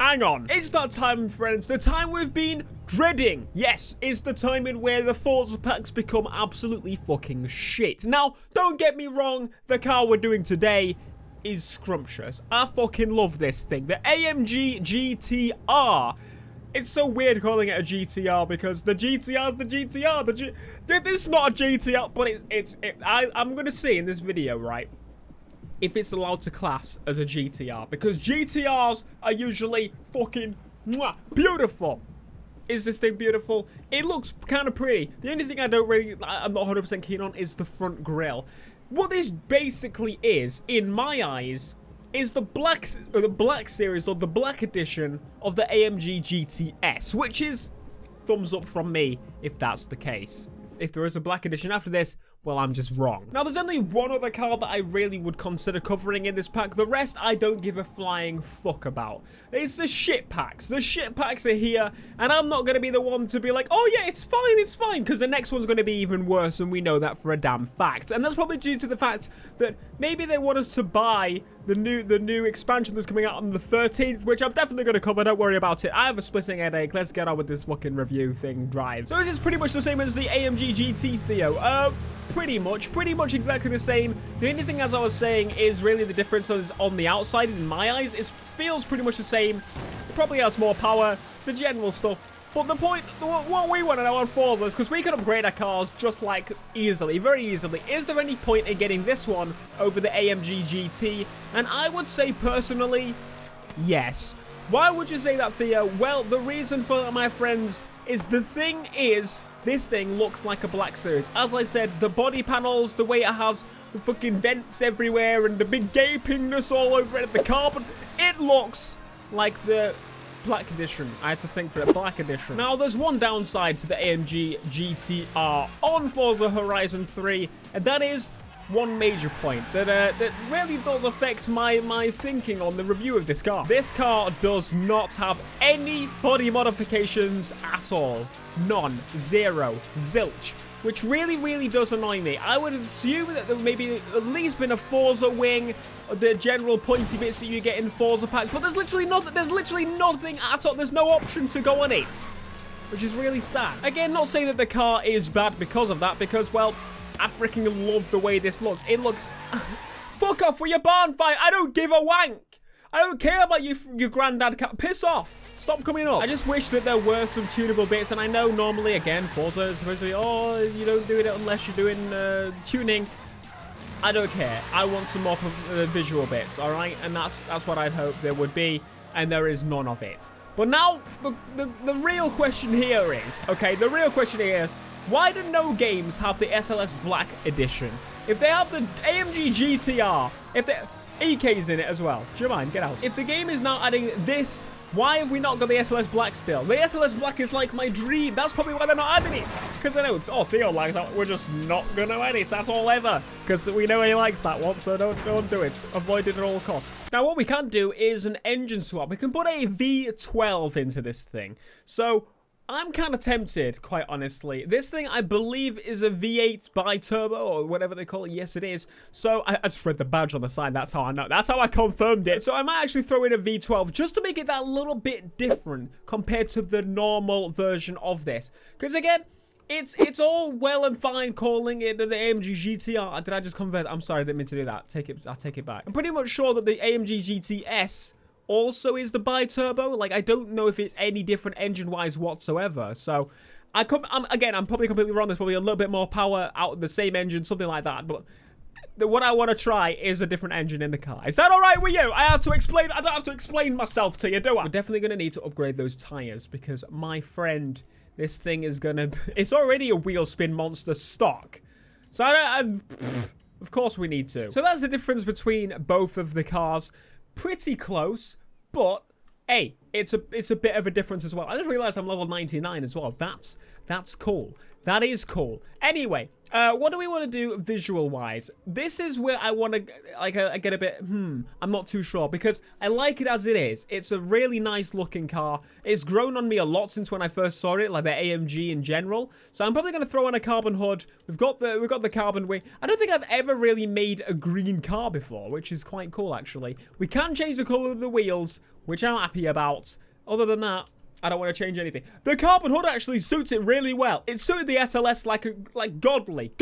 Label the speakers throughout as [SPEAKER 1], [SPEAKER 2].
[SPEAKER 1] Hang on. It's that time, friends. The time we've been dreading. Yes, it's the time in where the Forza packs become absolutely fucking shit. Now, don't get me wrong. The car we're doing today is scrumptious. I fucking love this thing. The AMG GTR. It's so weird calling it a GTR because the GTR is the GTR. This is not a GTR, but I'm going to see in this video, right, if it's allowed to class as a GTR, because GTRs are usually fucking beautiful. Is this thing beautiful? It looks kind of pretty. The only thing I'm not 100% keen on is the front grille. What this basically is, in my eyes, is the black series, or the black edition of the AMG GTS, which is thumbs up from me if that's the case. If there is a black edition after this, well, I'm just wrong. Now, there's only one other car that I really would consider covering in this pack. The rest, I don't give a flying fuck about. It's the shit packs. The shit packs are here, and I'm not going to be the one to be like, oh yeah, it's fine, because the next one's going to be even worse, and we know that for a damn fact. And that's probably due to the fact that maybe they want us to buy the new expansion that's coming out on the 13th, which I'm definitely going to cover. Don't worry about it. I have a splitting headache. Let's get on with this fucking review thing drive. So this is pretty much the same as the AMG GT, Theo. Pretty much exactly the same. The only thing, as I was saying, is really the difference is on the outside. In my eyes, it feels pretty much the same. It probably has more power, the general stuff. But the point, what we want to know on Forza is, because we can upgrade our cars just like easily, very easily. Is there any point in getting this one over the AMG GT? And I would say personally, yes. Why would you say that, Theo? Well, the reason for that, my friends, is the thing is, this thing looks like a black series. As I said, the body panels, the way it has the fucking vents everywhere and the big gapingness all over it, the carbon, it looks like the black edition. I had to think for the black edition. Now, there's one downside to the AMG GTR on Forza Horizon 3, and that is one major point that really does affect my thinking on the review of this car. This car does not have any body modifications at all. None. Zero. Zilch. Which really does annoy me. I would assume that there maybe at least been a Forza wing, the general pointy bits that you get in Forza pack, but there's literally nothing. There's literally nothing at all. There's no option to go on it, which is really sad. Again, not saying that the car is bad because of that, because, well, I freaking love the way this looks. It looks... Fuck off with your barn fight. I don't give a wank. I don't care about your granddad cat. Piss off. Stop coming up. I just wish that there were some tunable bits. And I know normally, again, Forza is supposed to be, oh, you don't do it unless you're doing tuning. I don't care. I want some more visual bits, all right? And that's what I'd hope there would be. And there is none of it. But now, the real question here is, okay, the real question here is, why do no games have the SLS Black Edition? If they have the AMG GTR, if the EK's in it as well, do you mind? Get out. If the game is now adding this, why have we not got the SLS Black still? The SLS Black is like my dream. That's probably why they're not adding it. Because they know, oh, Theo likes that. We're just not going to add it at all ever. Because we know he likes that one, so don't do it. Avoid it at all costs. Now, what we can do is an engine swap. We can put a V12 into this thing. So I'm kind of tempted, quite honestly. This thing, I believe, is a V8 bi-turbo, or whatever they call it. Yes, it is. So I just read the badge on the side. That's how I know. That's how I confirmed it. So I might actually throw in a V12 just to make it that little bit different compared to the normal version of this. Because again, it's all well and fine calling it the AMG GTR. Did I just convert? I'm sorry, I didn't mean to do that. I'll take it back. I'm pretty much sure that the AMG GTS also is the bi-turbo. Like, I don't know if it's any different engine-wise whatsoever. So, I'm probably completely wrong. There's probably a little bit more power out of the same engine, something like that. But what I want to try is a different engine in the car. Is that all right with you? I don't have to explain myself to you, do I? We're definitely going to need to upgrade those tires because, my friend, this thing is going to... It's already a wheel spin monster stock. So, of course we need to. So, that's the difference between both of the cars. Pretty close, but hey, it's a bit of a difference as well. I just realized I'm level 99 as well. That's cool. That is cool. Anyway, what do we want to do visual-wise? This is where I want to, like, I get a bit, I'm not too sure, because I like it as it is. It's a really nice-looking car. It's grown on me a lot since when I first saw it, like the AMG in general. So I'm probably going to throw on a carbon hood. We've got the carbon wing. I don't think I've ever really made a green car before, which is quite cool, actually. We can change the color of the wheels, which I'm happy about. other than that, I don't want to change anything. The carbon hood actually suits it really well. It suited the SLS like godly.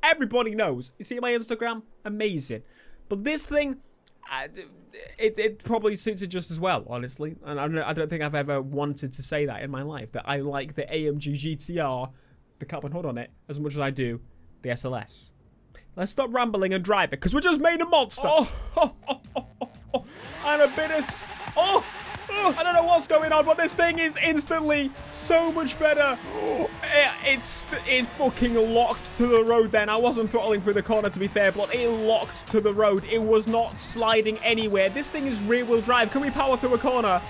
[SPEAKER 1] Everybody knows. You see my Instagram? Amazing. But this thing, it probably suits it just as well, honestly. And I don't think I've ever wanted to say that in my life, that I like the AMG GTR, the carbon hood on it, as much as I do the SLS. Let's stop rambling and drive it, because we just made a monster. And a bit of... I don't know what's going on, but this thing is instantly so much better. It's fucking locked to the road then. I wasn't throttling through the corner, to be fair, but it locked to the road. It was not sliding anywhere. This thing is rear-wheel drive. Can we power through a corner?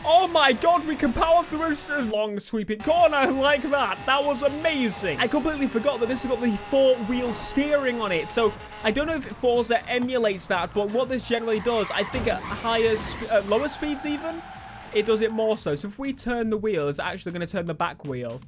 [SPEAKER 1] Oh my god, we can power through a long sweeping corner like that. That was amazing. I completely forgot that this has got the 4-wheel steering on it. So I don't know if Forza emulates that, but what this generally does, I think at lower speeds even, it does it more so. So if we turn the wheel, it's actually going to turn the back wheel.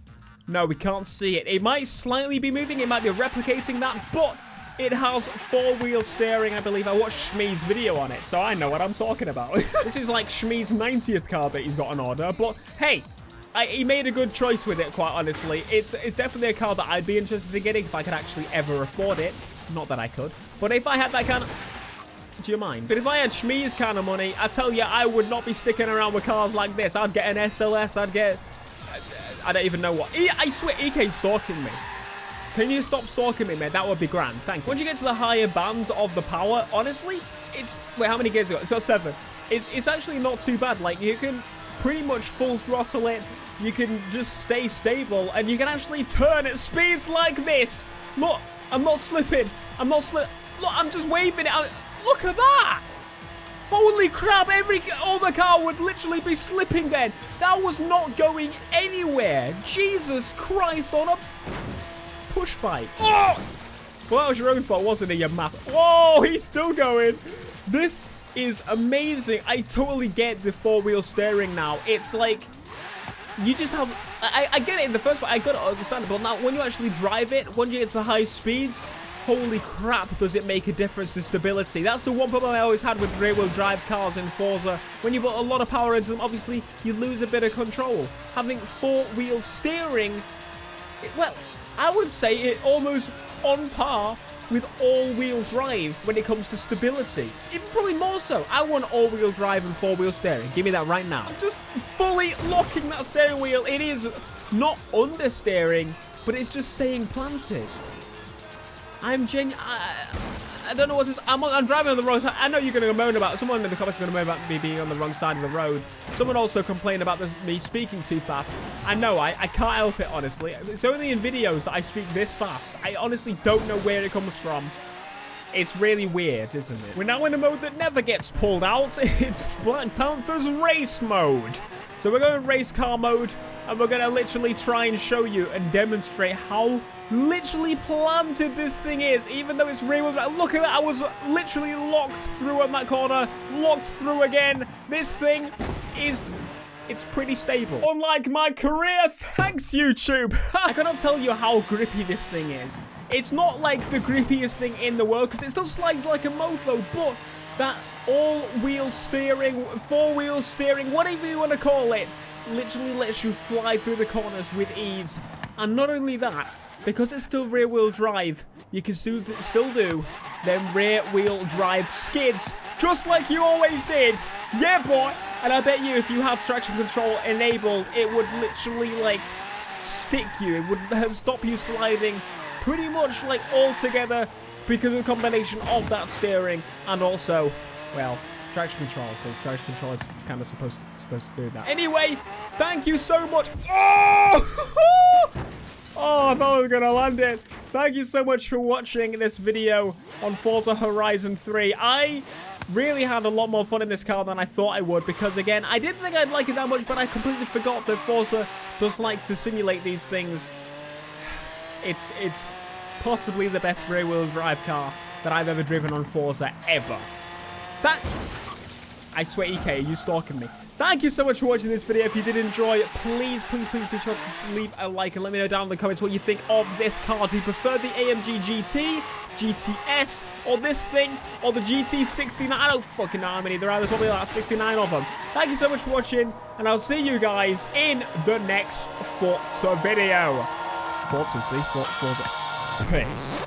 [SPEAKER 1] No, we can't see it. It might slightly be moving. It might be replicating that, but it has 4-wheel steering, I believe. I watched Shmee's video on it, so I know what I'm talking about. This is like Shmee's 90th car that he's got on order, but hey, he made a good choice with it, quite honestly. It's definitely a car that I'd be interested in getting if I could actually ever afford it. Not that I could, but if I had that kind of... Do you mind? But if I had Shmee's kind of money, I tell you, I would not be sticking around with cars like this. I'd get an SLS, I'd get... I don't even know what... I swear, EK's stalking me. Can you stop stalking me, mate? That would be grand. Thank you. Once you get to the higher bands of the power, honestly, it's... Wait, how many gears you got? It's got 7. It's actually not too bad. Like, you can pretty much full throttle it. You can just stay stable, and you can actually turn at speeds like this. Look, I'm not slipping. I'm not Look, I'm just waving it. Look at that. Holy crap, other car would literally be slipping then. That was not going anywhere. Jesus Christ, on a push bike. Oh! Well, that was your own fault, wasn't it, you massive... Whoa, he's still going. This is amazing. I totally get the 4-wheel steering now. It's like, you just have... I get it in the first part. I got it understandable. Now, when you actually drive it, when you get to the high speeds, holy crap, does it make a difference to stability. That's the one problem I always had with rear-wheel drive cars in Forza. When you put a lot of power into them, obviously, you lose a bit of control. Having 4-wheel steering, well, I would say it almost on par with all-wheel drive when it comes to stability. Even probably more so. I want all-wheel drive and 4-wheel steering. Give me that right now. Just fully locking that steering wheel. It is not understeering, but it's just staying planted. I'm I don't know what's this. I'm driving on the wrong side. I know you're going to moan about... Someone in the comments is going to moan about me being on the wrong side of the road. Someone also complained about me speaking too fast. I know, I can't help it, honestly. It's only in videos that I speak this fast. I honestly don't know where it comes from. It's really weird, isn't it? We're now in a mode that never gets pulled out. It's BlackPantha's race mode. So we're going race car mode, and we're going to literally try and show you and demonstrate how literally planted this thing is, even though it's rear-wheel drive. Look at that, I was literally locked through on that corner, locked through again. This thing is... It's pretty stable. Unlike my career, thanks YouTube. I cannot tell you how grippy this thing is. It's not like the grippiest thing in the world, because it still slides like a mofo, but that all-wheel steering, 4-wheel steering, whatever you want to call it, literally lets you fly through the corners with ease. And not only that, because it's still rear-wheel drive, you can still do them rear-wheel drive skids, just like you always did. Yeah, boy. And I bet you if you have traction control enabled, it would literally, like, stick you. It would stop you sliding pretty much, like, altogether because of the combination of that steering and also, well, traction control, because traction control is kind of supposed to do that. Anyway, thank you so much. Oh! Oh, I thought I was going to land it. Thank you so much for watching this video on Forza Horizon 3. I really had a lot more fun in this car than I thought I would, because again, I didn't think I'd like it that much, but I completely forgot that Forza does like to simulate these things. It's possibly the best rear-wheel drive car that I've ever driven on Forza ever. I swear, EK, are you stalking me? Thank you so much for watching this video. If you did enjoy, please be sure to leave a like and let me know down in the comments what you think of this car. Do you prefer the AMG GT, GTS, or this thing, or the GT69? I don't fucking know how many there are. There's probably like 69 of them. Thank you so much for watching, and I'll see you guys in the next Forza video. Forza, see? Forza. Peace.